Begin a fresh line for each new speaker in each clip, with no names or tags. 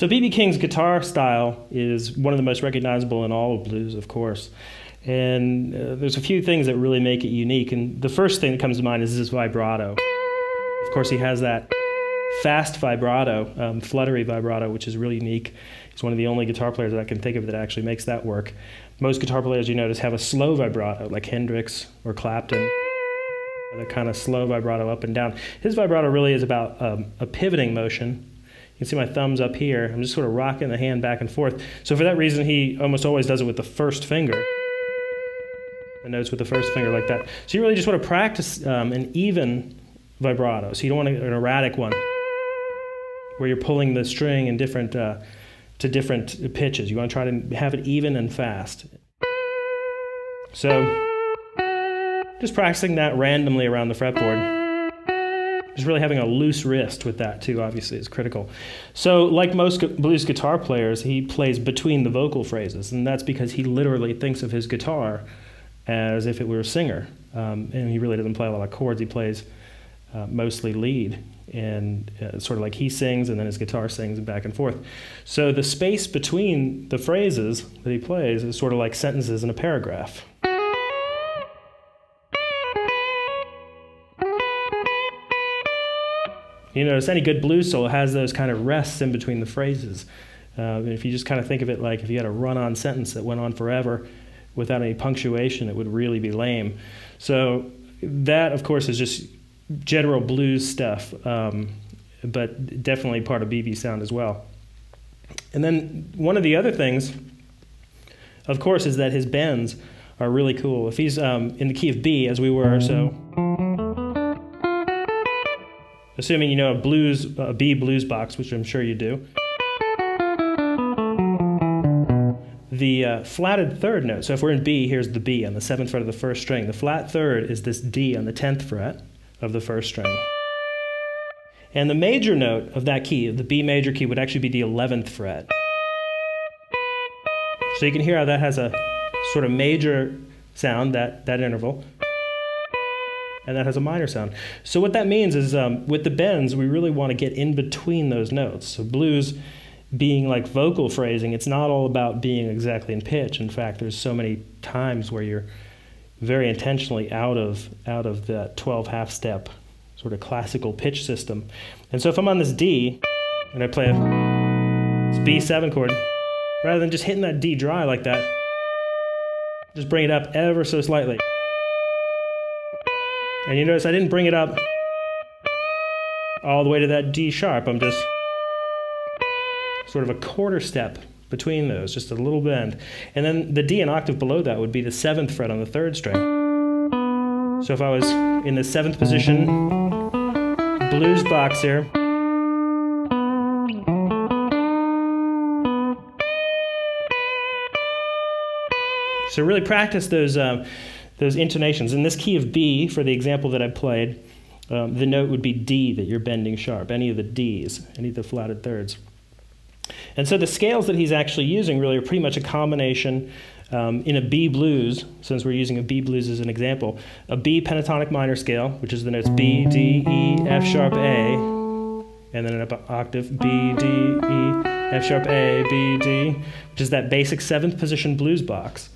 So B.B. King's guitar style is one of the most recognizable in all of blues, of course. And there's a few things that really make it unique. And the first thing that comes to mind is his vibrato. Of course, he has that fast vibrato, fluttery vibrato, which is really unique. He's one of the only guitar players that I can think of that actually makes that work. Most guitar players, you notice, have a slow vibrato, like Hendrix or Clapton. The kind of slow vibrato up and down. His vibrato really is about a pivoting motion. You can see my thumbs up here. I'm just sort of rocking the hand back and forth. So for that reason, he almost always does it with the first finger. The notes with the first finger like that. So you really just want to practice an even vibrato. So you don't want an erratic one where you're pulling the string in different to different pitches. You want to try to have it even and fast. So just practicing that randomly around the fretboard. Just really having a loose wrist with that too, obviously, is critical. So like most blues guitar players, he plays between the vocal phrases, and that's because he literally thinks of his guitar as if it were a singer. And he really doesn't play a lot of chords. He plays mostly lead, and sort of like he sings and then his guitar sings and back and forth. So the space between the phrases that he plays is sort of like sentences in a paragraph. You notice any good blues solo has those kind of rests in between the phrases. If you just kind of think of it like if you had a run-on sentence that went on forever without any punctuation, it would really be lame. So that, of course, is just general blues stuff, but definitely part of B.B. sound as well. And then one of the other things, of course, is that his bends are really cool. If he's in the key of B, as we were, so assuming you know a B blues box, which I'm sure you do, the flatted third note, so if we're in B, here's the B on the 7th fret of the first string. The flat third is this D on the 10th fret of the first string. And the major note of that key, the B major key, would actually be the 11th fret. So you can hear how that has a sort of major sound, that interval, and that has a minor sound. So what that means is with the bends, we really want to get in between those notes. So blues being like vocal phrasing, it's not all about being exactly in pitch. In fact, there's so many times where you're very intentionally out of that 12 half step sort of classical pitch system. And so if I'm on this D and I play this B7 chord, rather than just hitting that D dry like that, just bring it up ever so slightly. And you notice I didn't bring it up all the way to that D sharp. I'm just sort of a quarter step between those, just a little bend. And then the D an octave below that would be the 7th fret on the 3rd string. So if I was in the 7th position blues box here, so really practice those intonations. In this key of B, for the example that I played, the note would be D that you're bending sharp, any of the Ds, any of the flatted thirds. And so the scales that he's actually using really are pretty much a combination in a B blues, since we're using a B blues as an example, a B pentatonic minor scale, which is the notes B, D, E, F sharp, A, and then an octave B, D, E, F sharp, A, B, D, which is that basic 7th position blues box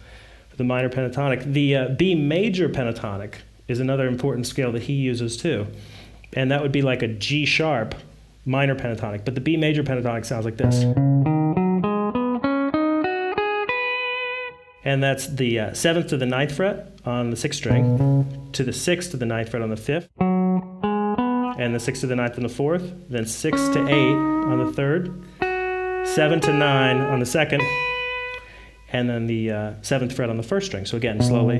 for the minor pentatonic. The B major pentatonic is another important scale that he uses too, and that would be like a G sharp minor pentatonic, but the B major pentatonic sounds like this. And that's the 7th to the 9th fret on the 6th string, to the 6th to the 9th fret on the 5th, and the 6th to the 9th on the 4th, then 6 to 8 on the 3rd, 7 to 9 on the 2nd, and then the 7th fret on the 1st string. So again, slowly.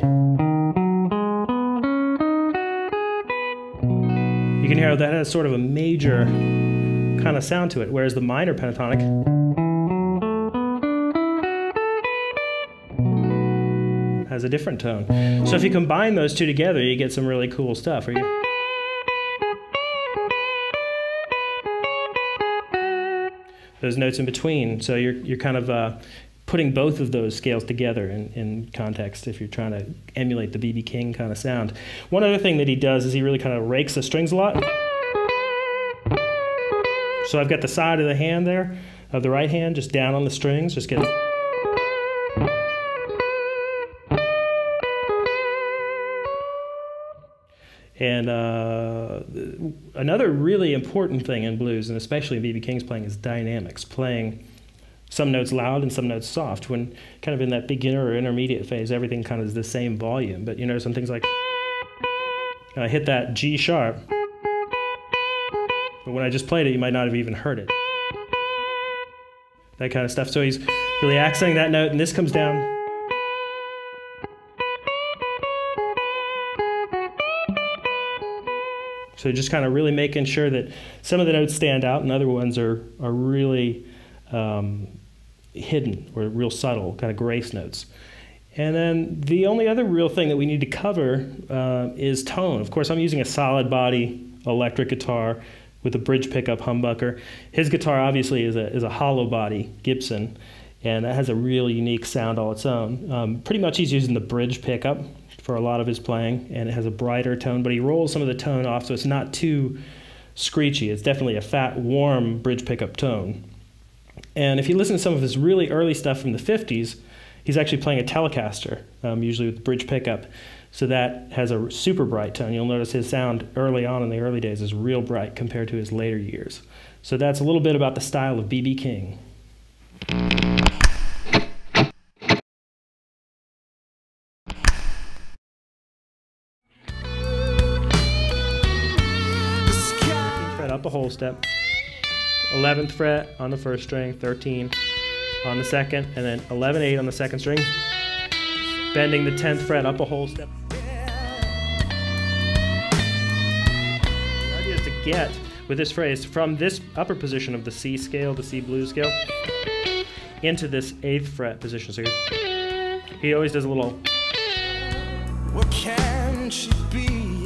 You can hear how that has sort of a major kind of sound to it, whereas the minor pentatonic has a different tone. So if you combine those two together, you get some really cool stuff. Those notes in between, so you're kind of putting both of those scales together in context if you're trying to emulate the B.B. King kind of sound. One other thing that he does is he really kind of rakes the strings a lot. So I've got the side of the hand there of the right hand, just down on the strings, just get. And another really important thing in blues, and especially in B.B. King's playing, is dynamics, playing some notes loud and some notes soft. When kind of in that beginner or intermediate phase, everything kind of is the same volume. But you know, some things like, I hit that G sharp, but when I just played it, you might not have even heard it. That kind of stuff. So he's really accenting that note, and this comes down. So just kind of really making sure that some of the notes stand out and other ones are really hidden or real subtle, kind of grace notes. And then the only other real thing that we need to cover is tone. Of course, I'm using a solid body electric guitar with a bridge pickup humbucker. His guitar obviously is a hollow body Gibson, and that has a really unique sound all its own. Pretty much he's using the bridge pickup for a lot of his playing, and it has a brighter tone, but he rolls some of the tone off so it's not too screechy. It's definitely a fat, warm bridge pickup tone. And if you listen to some of his really early stuff from the 50s, he's actually playing a Telecaster, usually with bridge pickup. So that has a super bright tone. You'll notice his sound early on in the early days is real bright compared to his later years. So that's a little bit about the style of B.B. King. Fret up a whole step. 11th fret on the first string, 13 on the second, and then 11/8 on the second string, bending the 10th fret up a whole step. The idea is to get, with this phrase, from this upper position of the C scale, the C blues scale, into this 8th fret position. So he always does a little. What can she be?